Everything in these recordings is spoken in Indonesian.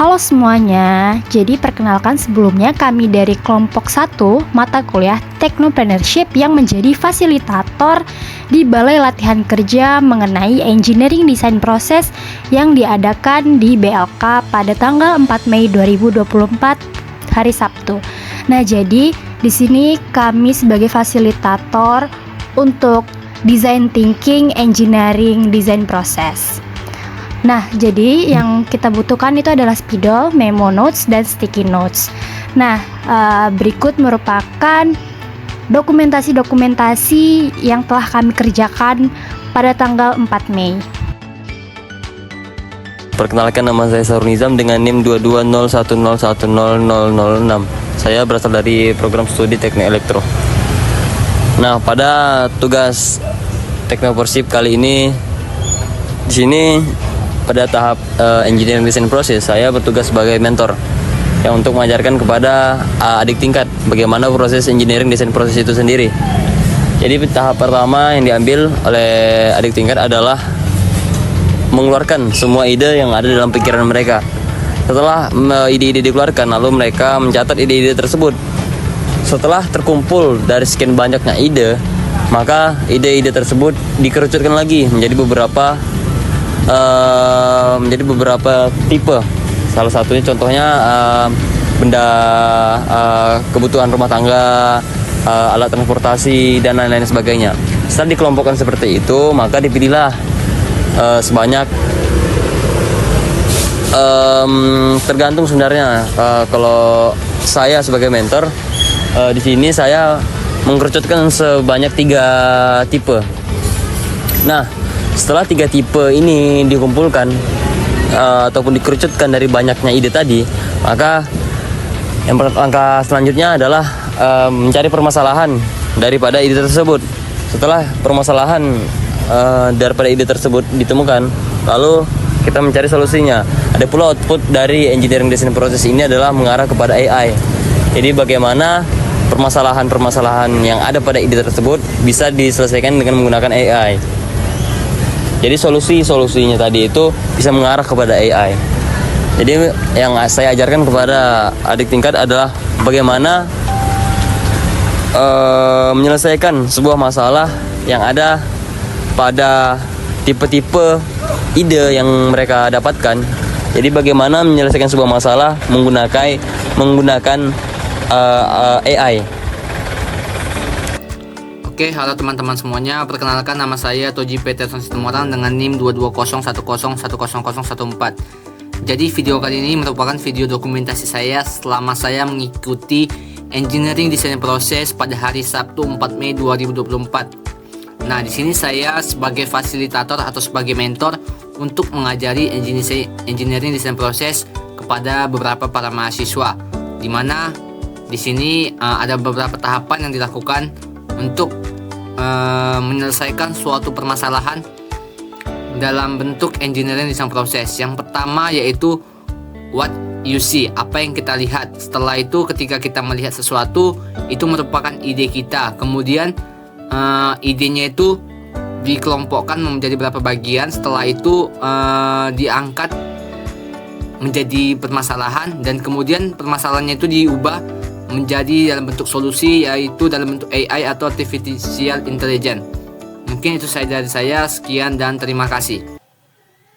Halo semuanya, jadi perkenalkan sebelumnya kami dari kelompok 1 mata kuliah Technopreneurship yang menjadi fasilitator di Balai Latihan Kerja mengenai Engineering Design Process yang diadakan di BLK pada tanggal 4 Mei 2024 hari Sabtu. Nah, jadi di sini kami sebagai fasilitator untuk Design Thinking Engineering Design Process. Nah, jadi yang kita butuhkan itu adalah spidol, memo notes, dan sticky notes. Nah, berikut merupakan dokumentasi-dokumentasi yang telah kami kerjakan pada tanggal 4 Mei. Perkenalkan, nama saya Sahrul Nizam dengan NIM 2201010006. Saya berasal dari program studi Teknik Elektro. Nah, pada tugas Technopreneurship kali ini di sini pada tahap engineering design process, saya bertugas sebagai mentor yang untuk mengajarkan kepada adik tingkat bagaimana proses engineering design process itu sendiri. Jadi tahap pertama yang diambil oleh adik tingkat adalah mengeluarkan semua ide yang ada dalam pikiran mereka. Setelah ide-ide dikeluarkan, lalu mereka mencatat ide-ide tersebut. Setelah terkumpul dari sekian banyaknya ide, maka ide-ide tersebut dikerucutkan lagi menjadi beberapa tipe. Salah satunya contohnya benda kebutuhan rumah tangga, alat transportasi, dan lain-lain sebagainya. Setelah dikelompokkan seperti itu, maka dipilihlah sebanyak tergantung sebenarnya. Kalau saya sebagai mentor di sini saya mengkerucutkan sebanyak 3 tipe. Nah, setelah 3 tipe ini dikumpulkan ataupun dikerucutkan dari banyaknya ide tadi, maka langkah selanjutnya adalah mencari permasalahan daripada ide tersebut. Setelah permasalahan daripada ide tersebut ditemukan, lalu kita mencari solusinya. Ada pula output dari engineering design process ini adalah mengarah kepada AI. Jadi bagaimana permasalahan-permasalahan yang ada pada ide tersebut bisa diselesaikan dengan menggunakan AI. Jadi solusinya tadi itu bisa mengarah kepada AI. Jadi yang saya ajarkan kepada adik tingkat adalah bagaimana menyelesaikan sebuah masalah yang ada pada tipe-tipe ide yang mereka dapatkan. Jadi bagaimana menyelesaikan sebuah masalah menggunakan AI. Oke, halo teman-teman semuanya. Perkenalkan, nama saya Toji Peterson Situmorang dengan NIM 22010001014. Jadi video kali ini merupakan video dokumentasi saya selama saya mengikuti Engineering Design Process pada hari Sabtu 4 Mei 2024. Nah, di sini saya sebagai fasilitator atau sebagai mentor untuk mengajari Engineering Design Process kepada beberapa para mahasiswa. Di mana di sini ada beberapa tahapan yang dilakukan untuk menyelesaikan suatu permasalahan dalam bentuk engineering design process. Yang pertama yaitu what you see, apa yang kita lihat. Setelah itu ketika kita melihat sesuatu, itu merupakan ide kita. Kemudian idenya itu dikelompokkan menjadi beberapa bagian. Setelah itu diangkat menjadi permasalahan, dan kemudian permasalahannya itu diubah menjadi dalam bentuk solusi, yaitu dalam bentuk AI atau Artificial Intelligence. Mungkin itu saja dari saya. Sekian dan terima kasih.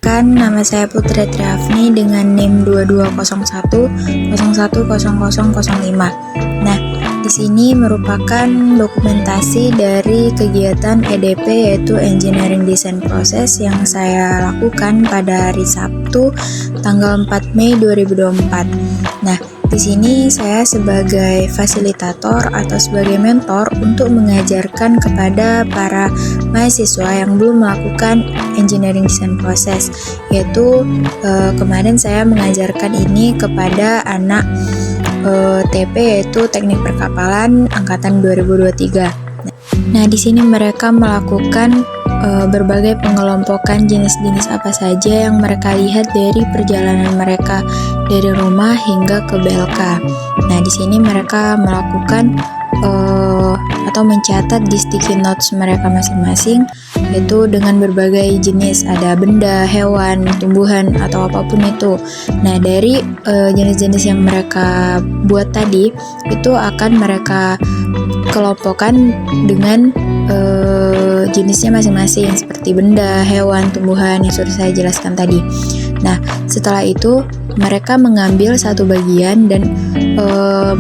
Nama saya Putri Triafni dengan NIM 2201010005. Nah, di sini merupakan dokumentasi dari kegiatan EDP, yaitu Engineering Design Process, yang saya lakukan pada hari Sabtu tanggal 4 Mei 2024. Nah, di sini saya sebagai fasilitator atau sebagai mentor untuk mengajarkan kepada para mahasiswa yang belum melakukan engineering design process, yaitu kemarin saya mengajarkan ini kepada anak TP, yaitu Teknik Perkapalan angkatan 2023. Nah, di sini mereka melakukan berbagai pengelompokan jenis-jenis apa saja yang mereka lihat dari perjalanan mereka dari rumah hingga ke BLK. Nah, di sini mereka melakukan atau mencatat di sticky notes mereka masing-masing yaitu dengan berbagai jenis, ada benda, hewan, tumbuhan, atau apapun itu. Nah, dari jenis-jenis yang mereka buat tadi, itu akan mereka kelompokkan dengan jenisnya masing-masing, seperti benda, hewan, tumbuhan yang sudah saya jelaskan tadi. Nah, setelah itu mereka mengambil satu bagian dan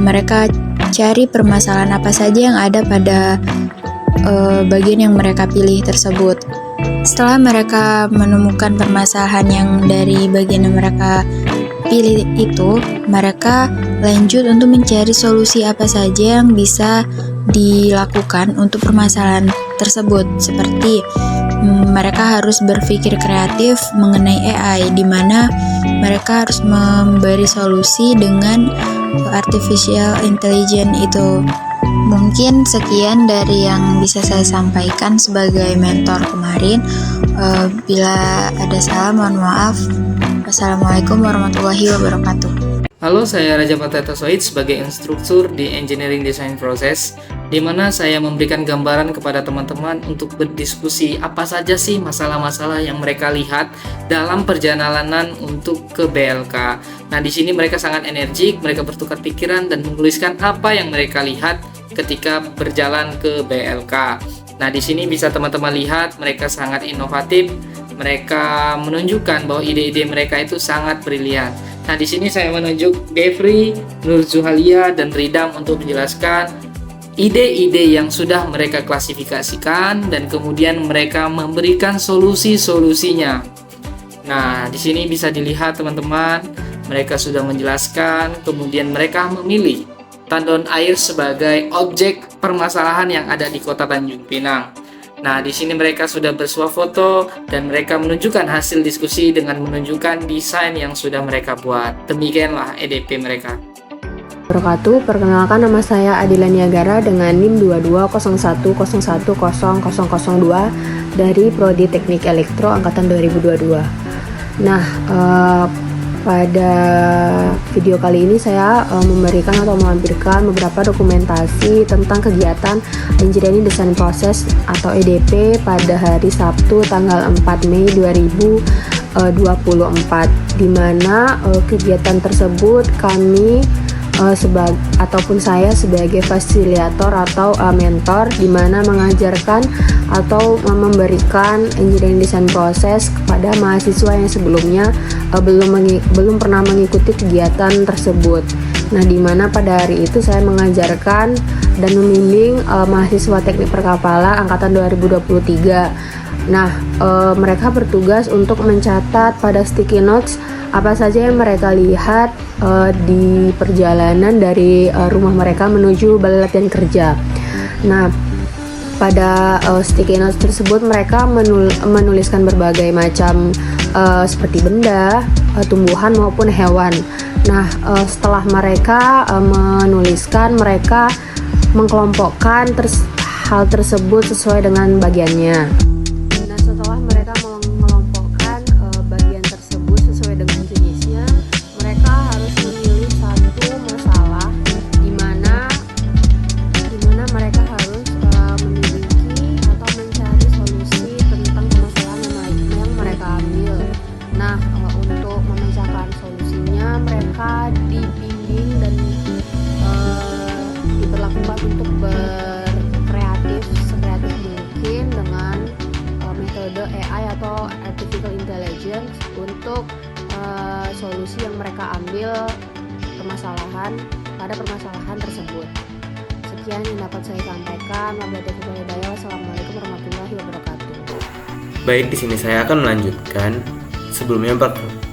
mereka cari permasalahan apa saja yang ada pada bagian yang mereka pilih tersebut. Setelah mereka menemukan permasalahan yang dari bagian yang mereka pilih itu, mereka lanjut untuk mencari solusi apa saja yang bisa dilakukan untuk permasalahan tersebut. Seperti mereka harus berpikir kreatif mengenai AI, di mana mereka harus memberi solusi dengan artificial intelligence itu. Mungkin sekian dari yang bisa saya sampaikan sebagai mentor kemarin. Bila ada salah, mohon maaf. Wassalamualaikum warahmatullahi wabarakatuh. Halo, saya Raja Pateta Soid sebagai instruktur di Engineering Design Process, di mana saya memberikan gambaran kepada teman-teman untuk berdiskusi apa saja sih masalah-masalah yang mereka lihat dalam perjalanan untuk ke BLK. Nah, di sini mereka sangat energik, mereka bertukar pikiran dan menuliskan apa yang mereka lihat ketika berjalan ke BLK. Nah, di sini bisa teman-teman lihat mereka sangat inovatif, mereka menunjukkan bahwa ide-ide mereka itu sangat brilian. Nah, di sini saya menunjuk Devri, Nur Zuhalia, dan Ridam untuk menjelaskan ide-ide yang sudah mereka klasifikasikan dan kemudian mereka memberikan solusi-solusinya. Nah, di sini bisa dilihat teman-teman, mereka sudah menjelaskan, kemudian mereka memilih tandon air sebagai objek permasalahan yang ada di Kota Tanjung Pinang. Nah, di sini mereka sudah bersuah foto dan mereka menunjukkan hasil diskusi dengan menunjukkan desain yang sudah mereka buat. Demikianlah EDP mereka. Wabarakatuh, perkenalkan nama saya Adila Niagara dengan NIM 2201010002 dari Prodi Teknik Elektro Angkatan 2022. Nah, pada video kali ini saya memberikan atau melampirkan beberapa dokumentasi tentang kegiatan Engineering Design Process atau EDP pada hari Sabtu tanggal 4 Mei 2024, di mana kegiatan tersebut kami ataupun saya sebagai fasilitator atau mentor, di mana mengajarkan atau memberikan engineering design process kepada mahasiswa yang sebelumnya belum pernah mengikuti kegiatan tersebut. Nah, di mana pada hari itu saya mengajarkan dan membimbing mahasiswa teknik perkapalan angkatan 2023. Nah, mereka bertugas untuk mencatat pada sticky notes apa saja yang mereka lihat di perjalanan dari rumah mereka menuju balai latihan kerja. Nah, pada sticky notes tersebut mereka menuliskan berbagai macam seperti benda, tumbuhan maupun hewan. Nah, setelah mereka menuliskan, mereka mengkelompokkan hal tersebut sesuai dengan bagiannya. Nah, setelah mereka mengelompokkan bagian tersebut sesuai dengan jenisnya, mereka harus memilih satu masalah di mana mereka harus memiliki atau mencari solusi tentang permasalahan yang mereka ambil. Nah, untuk memecahkan solusinya, mereka dibimbing dan diberlakukan untuk berkreatif sekreatif mungkin dengan metode AI atau artificial intelligence untuk solusi yang mereka ambil pada permasalahan tersebut. Sekian yang dapat saya sampaikan. Wassalamualaikum warahmatullahi wabarakatuh. Baik, di sini saya akan melanjutkan. Sebelumnya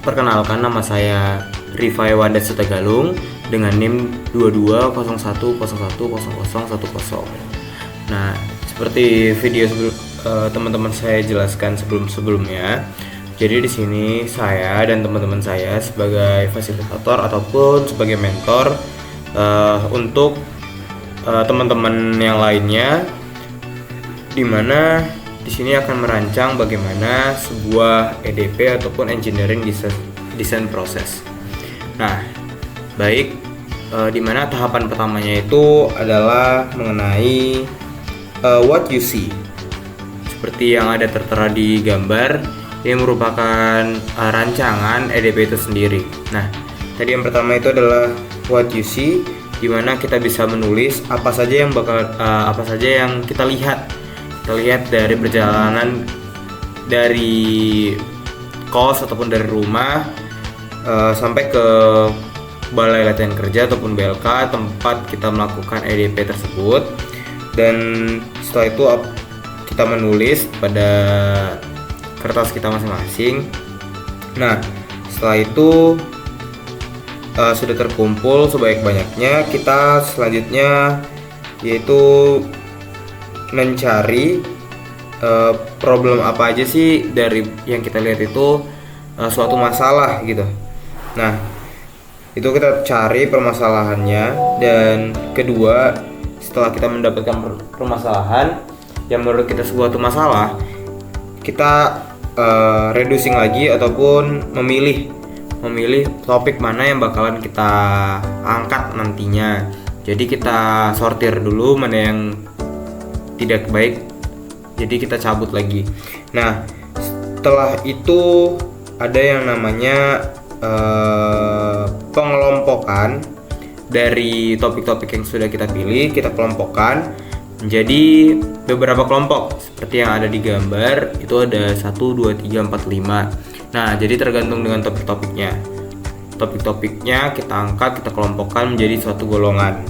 perkenalkan, nama saya Rifai Wanda Sutagalung dengan NIM 2201010010. Nah, seperti video teman-teman saya jelaskan sebelumnya. Jadi di sini saya dan teman-teman saya sebagai fasilitator ataupun sebagai mentor untuk teman-teman yang lainnya, di mana di sini akan merancang bagaimana sebuah EDP ataupun Engineering Design Process. Nah, baik, di mana tahapan pertamanya itu adalah mengenai what you see. seperti yang ada tertera di gambar. Ini merupakan rancangan EDP itu sendiri. Nah, tadi yang pertama itu adalah what you see, di mana kita bisa menulis apa saja yang kita lihat. Kita lihat dari perjalanan dari kos ataupun dari rumah sampai ke balai latihan kerja ataupun BLK, tempat kita melakukan EDP tersebut. Dan setelah itu kita menulis pada kertas kita masing-masing. Nah, setelah itu sudah terkumpul sebanyak-banyaknya, kita selanjutnya yaitu mencari problem apa aja sih dari yang kita lihat itu suatu masalah gitu. Nah, itu kita cari permasalahannya, dan kedua, setelah kita mendapatkan permasalahan yang menurut kita suatu masalah, kita reducing lagi ataupun memilih topik mana yang bakalan kita angkat nantinya. Jadi kita sortir dulu mana yang tidak baik, jadi kita cabut lagi. Nah, setelah itu ada yang namanya pengelompokan dari topik-topik yang sudah kita pilih. Kita kelompokkan menjadi beberapa kelompok seperti yang ada di gambar. Itu ada 1, 2, 3, 4, 5. Nah, jadi tergantung dengan topik-topiknya. Topik-topiknya kita angkat, kita kelompokkan menjadi suatu golongan.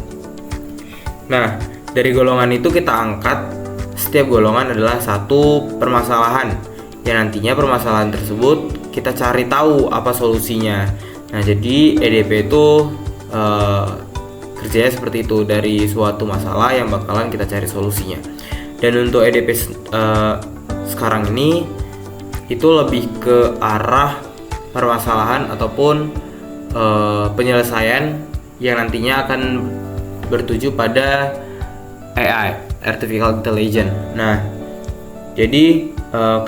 Nah, dari golongan itu kita angkat, setiap golongan adalah satu permasalahan, yang nantinya permasalahan tersebut kita cari tahu apa solusinya. Nah, jadi EDP itu kerjanya seperti itu, dari suatu masalah yang bakalan kita cari solusinya. Dan untuk EDP sekarang ini itu lebih ke arah permasalahan ataupun penyelesaian yang nantinya akan bertuju pada AI, Artificial Intelligence. Nah, jadi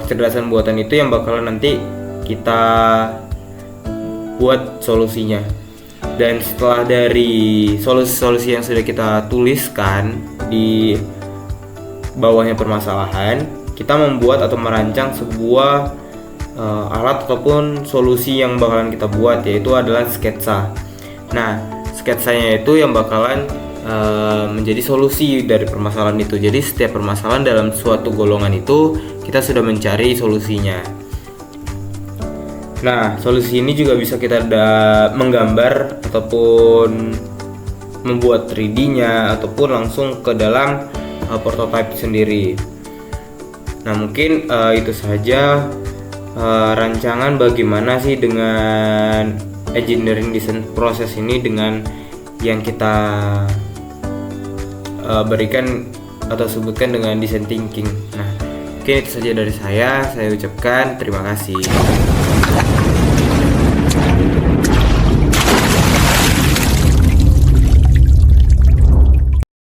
kecerdasan buatan itu yang bakalan nanti kita buat solusinya. Dan setelah dari solusi-solusi yang sudah kita tuliskan di bawahnya permasalahan, kita membuat atau merancang sebuah alat ataupun solusi yang bakalan kita buat, yaitu adalah sketsa. Nah, sketsanya itu yang bakalan menjadi solusi dari permasalahan itu. Jadi setiap permasalahan dalam suatu golongan itu kita sudah mencari solusinya. Nah, solusi ini juga bisa kita menggambar ataupun membuat 3D-nya ataupun langsung ke dalam prototype sendiri. Nah, mungkin itu saja rancangan bagaimana sih dengan engineering design proses ini dengan yang kita berikan atau sebutkan dengan design thinking. Nah, mungkin itu saja dari saya ucapkan terima kasih.